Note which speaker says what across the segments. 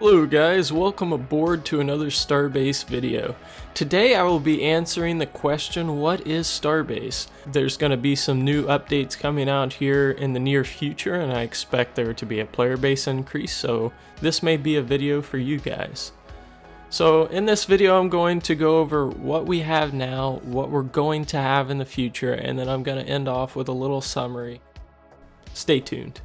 Speaker 1: Hello guys, welcome aboard to another Starbase video. Today I will be answering the question, what is Starbase? There's going to be some new updates coming out here in the near future, and I expect there to be a player base increase, so this may be a video for you guys. So in this video I'm going to go over what we have now, what we're going to have in the future, and then I'm going to end off with a little summary. Stay tuned.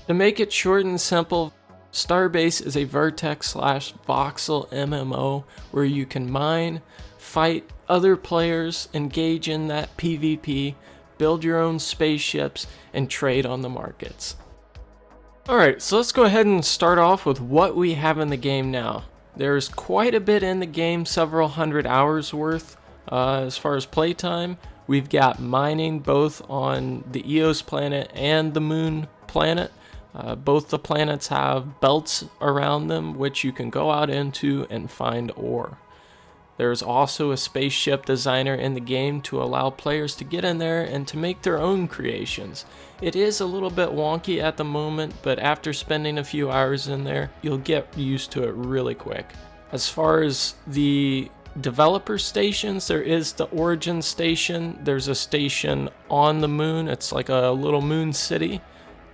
Speaker 1: To make it short and simple, Starbase is a Vertex/voxel MMO where you can mine, fight other players, engage in that PvP, build your own spaceships, and trade on the markets. Alright, so let's go ahead and start off with what we have in the game now. There's quite a bit in the game, several hundred hours worth as far as playtime. We've got mining both on the Eos planet and the Moon planet. Both the planets have belts around them which you can go out into and find ore. There's also a spaceship designer in the game to allow players to get in there and to make their own creations. It is a little bit wonky at the moment, but after spending a few hours in there, you'll get used to it really quick. As far as the developer stations, there is the origin station. There's a station on the moon. It's like a little moon city.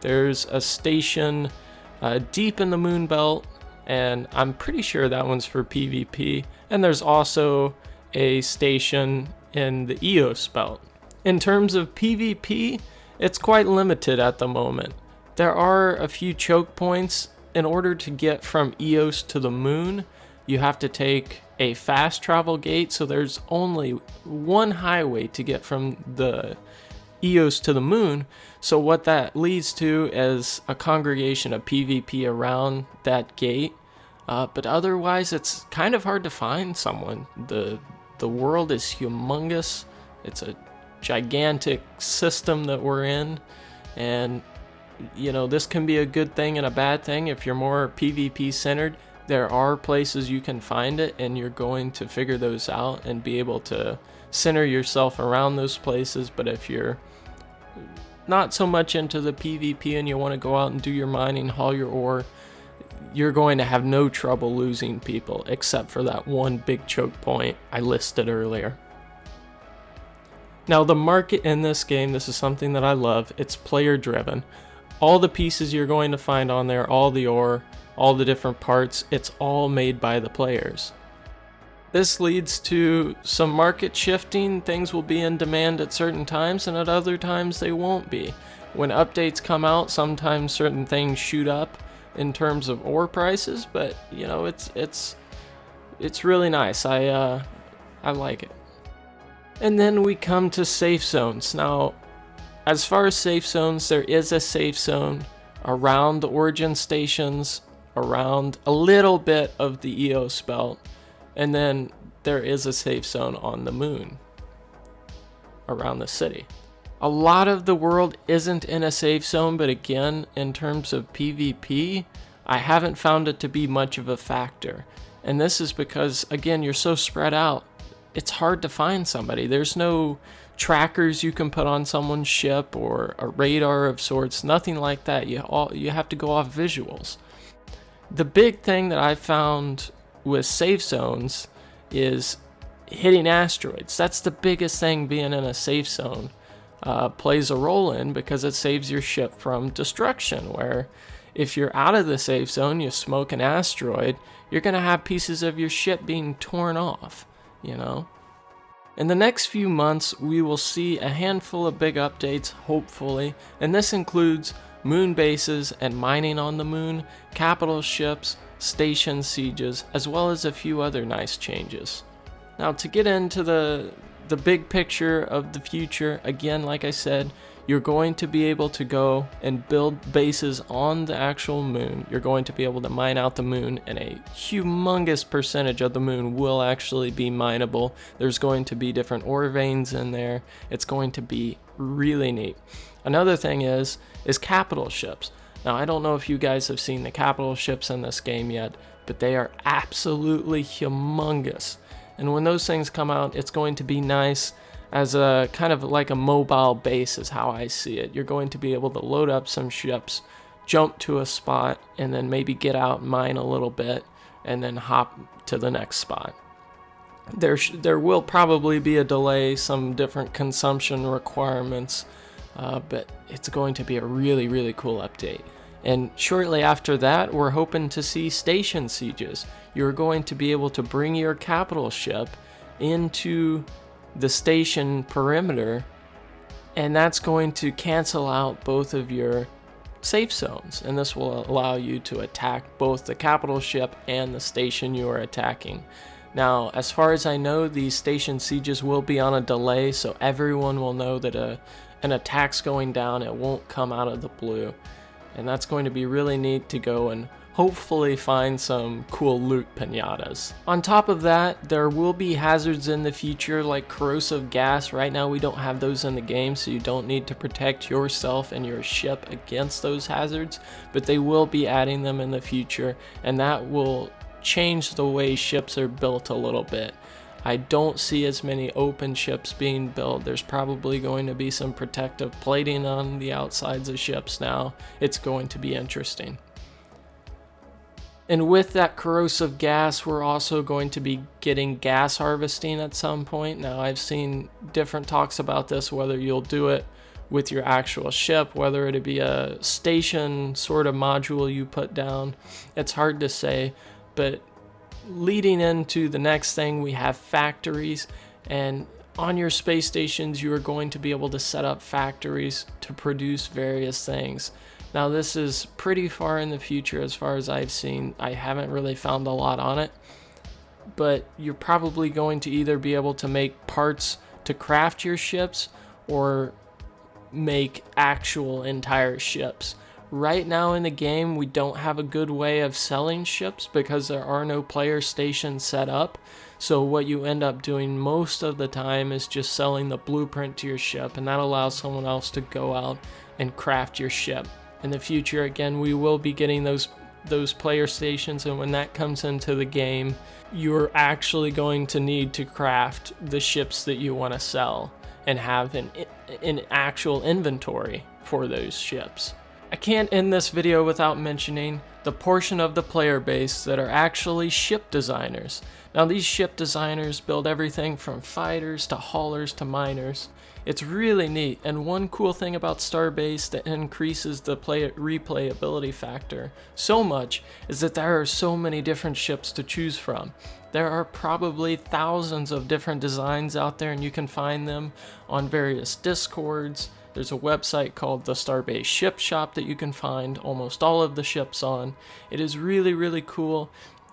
Speaker 1: There's a station deep in the moon belt, and I'm pretty sure that one's for PvP. And there's also a station in the Eos belt. In terms of PvP, it's quite limited at the moment. There are a few choke points. In order to get from Eos to the moon, you have to take a fast travel gate, so there's only one highway to get from the Eos to the moon. So what that leads to is a congregation of PvP around that gate, but otherwise it's kind of hard to find someone. The world is humongous. It's a gigantic system that we're in, and you know, this can be a good thing and a bad thing. If you're more PvP centered, there are places you can find it, and you're going to figure those out and be able to center yourself around those places. But if you're not so much into the PvP and you want to go out and do your mining, haul your ore, you're going to have no trouble losing people, except for that one big choke point I listed earlier. Now the market in this game, this is something that I love, it's player driven. All the pieces you're going to find on there, all the ore, all the different parts, it's all made by the players. This leads to some market shifting. Things will be in demand at certain times, and at other times they won't be. When updates come out, sometimes certain things shoot up in terms of ore prices, but you know, it's really nice. I like it. And then we come to safe zones. Now, as far as safe zones, there is a safe zone around the origin stations, around a little bit of the Eos belt. And then there is a safe zone on the moon around the city. A lot of the world isn't in a safe zone, but again, in terms of PvP, I haven't found it to be much of a factor. And this is because, again, you're so spread out, it's hard to find somebody. There's no trackers you can put on someone's ship or a radar of sorts, nothing like that. You have to go off visuals. The big thing that I found with safe zones is hitting asteroids. That's the biggest thing being in a safe zone plays a role in, because it saves your ship from destruction, where if you're out of the safe zone, you smoke an asteroid, you're going to have pieces of your ship being torn off, you know. In the next few months, we will see a handful of big updates, hopefully, and this includes moon bases and mining on the moon, capital ships, station sieges, as well as a few other nice changes. Now, to get into the big picture of the future, again, like I said, you're going to be able to go and build bases on the actual moon. You're going to be able to mine out the moon, and a humongous percentage of the moon will actually be mineable. There's going to be different ore veins in there. It's going to be really neat. Another thing is capital ships. Now, I don't know if you guys have seen the capital ships in this game yet, but they are absolutely humongous. And when those things come out, it's going to be nice as a kind of like a mobile base is how I see it. You're going to be able to load up some ships, jump to a spot, and then maybe get out, mine a little bit, and then hop to the next spot. There will probably be a delay, some different consumption requirements, but it's going to be a really, really cool update. And shortly after that, we're hoping to see station sieges. You're going to be able to bring your capital ship into the station perimeter, and that's going to cancel out both of your safe zones, and this will allow you to attack both the capital ship and the station you are attacking. Now, as far as I know, these station sieges will be on a delay, so everyone will know that an attack's going down. It won't come out of the blue, and that's going to be really neat to go and hopefully find some cool loot pinatas. On top of that, there will be hazards in the future like corrosive gas. Right now we don't have those in the game, so you don't need to protect yourself and your ship against those hazards, but they will be adding them in the future, and that will change the way ships are built a little bit. I don't see as many open ships being built. There's probably going to be some protective plating on the outsides of ships now. It's going to be interesting. And with that corrosive gas, we're also going to be getting gas harvesting at some point. Now, I've seen different talks about this, whether you'll do it with your actual ship, whether it be a station sort of module you put down. It's hard to say, but leading into the next thing, we have factories, and on your space stations, you are going to be able to set up factories to produce various things. Now, this is pretty far in the future as far as I've seen. I haven't really found a lot on it, but you're probably going to either be able to make parts to craft your ships or make actual entire ships. Right now in the game, we don't have a good way of selling ships because there are no player stations set up. So what you end up doing most of the time is just selling the blueprint to your ship, and that allows someone else to go out and craft your ship. In the future, again, we will be getting those player stations, and when that comes into the game, you're actually going to need to craft the ships that you want to sell and have an actual inventory for those ships. I can't end this video without mentioning the portion of the player base that are actually ship designers. Now, these ship designers build everything from fighters to haulers to miners. It's really neat, and one cool thing about Starbase that increases the replayability factor so much is that there are so many different ships to choose from. There are probably thousands of different designs out there, and you can find them on various Discords. There's a website called the Starbase Ship Shop that you can find almost all of the ships on. It is really, really cool.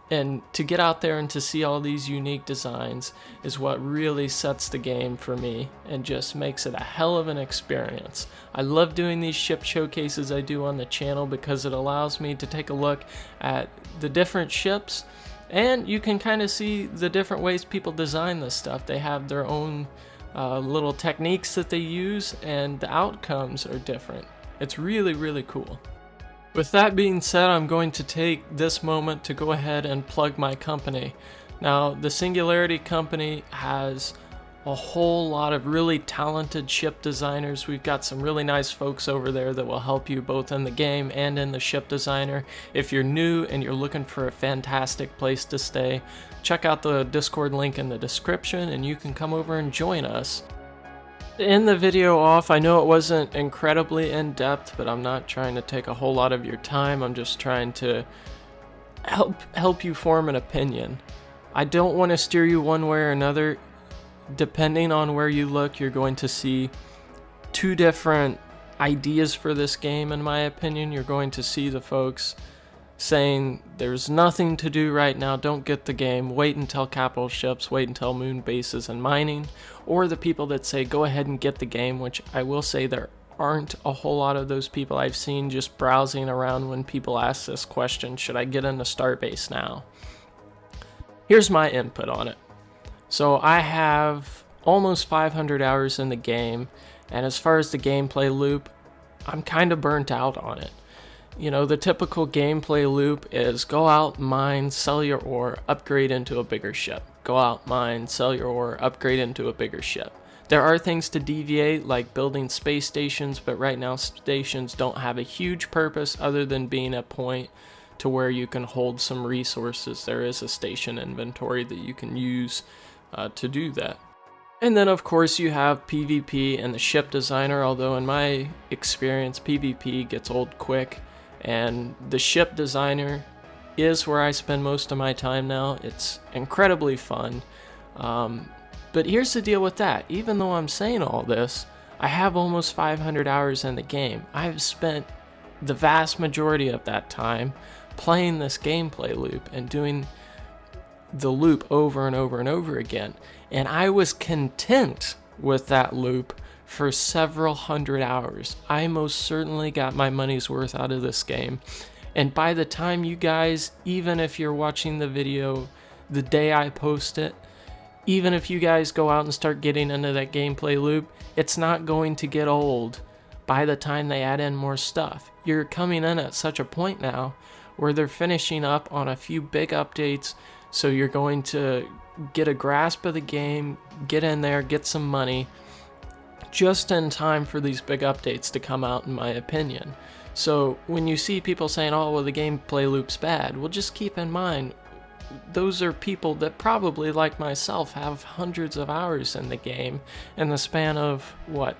Speaker 1: And to get out there and to see all these unique designs is what really sets the game for me and just makes it a hell of an experience. I love doing these ship showcases I do on the channel because it allows me to take a look at the different ships, and you can kind of see the different ways people design this stuff. They have their own little techniques that they use, and the outcomes are different. It's really, really cool. With that being said, I'm going to take this moment to go ahead and plug my company. Now, the Singularity company has a whole lot of really talented ship designers. We've got some really nice folks over there that will help you both in the game and in the ship designer. If you're new and you're looking for a fantastic place to stay, check out the Discord link in the description and you can come over and join us. To end the video off, I know it wasn't incredibly in-depth, but I'm not trying to take a whole lot of your time. I'm just trying to help you form an opinion. I don't want to steer you one way or another. Depending on where you look, you're going to see two different ideas for this game, in my opinion. You're going to see the folks saying there's nothing to do right now, don't get the game, wait until capital ships, wait until moon bases and mining, or the people that say go ahead and get the game, which I will say there aren't a whole lot of those people. I've seen just browsing around when people ask this question, should I get into Starbase now? Here's my input on it. So I have almost 500 hours in the game, and as far as the gameplay loop, I'm kind of burnt out on it. You know, the typical gameplay loop is go out, mine, sell your ore, upgrade into a bigger ship. Go out, mine, sell your ore, upgrade into a bigger ship. There are things to deviate, like building space stations, but right now stations don't have a huge purpose other than being a point to where you can hold some resources. There is a station inventory that you can use to do that. And then of course you have PvP and the ship designer, although in my experience PvP gets old quick, and the ship designer is where I spend most of my time now. It's incredibly fun. But here's the deal with that. Even though I'm saying all this, I have almost 500 hours in the game. I've spent the vast majority of that time playing this gameplay loop and doing the loop over and over and over again. And I was content with that loop for several hundred hours. I most certainly got my money's worth out of this game. And by the time you guys, even if you're watching the video the day I post it, even if you guys go out and start getting into that gameplay loop, it's not going to get old by the time they add in more stuff. You're coming in at such a point now where they're finishing up on a few big updates, so you're going to get a grasp of the game, get in there, get some money, just in time for these big updates to come out, in my opinion. So when you see people saying, oh, well, the gameplay loop's bad, well, just keep in mind, those are people that probably, like myself, have hundreds of hours in the game in the span of, what,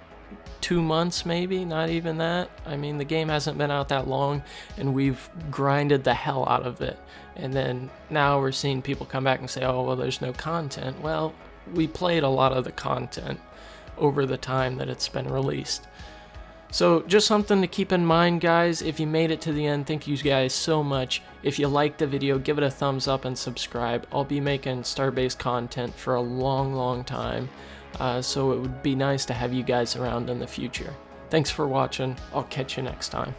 Speaker 1: 2 months maybe? Not even that. I mean, the game hasn't been out that long, and we've grinded the hell out of it. And then now we're seeing people come back and say, oh, well, there's no content. Well, we played a lot of the content over the time that it's been released. So just something to keep in mind, guys. If you made it to the end, thank you guys so much. If you liked the video, give it a thumbs up and subscribe. I'll be making Starbase content for a long time, so it would be nice to have you guys around in the future. Thanks for watching. I'll catch you next time.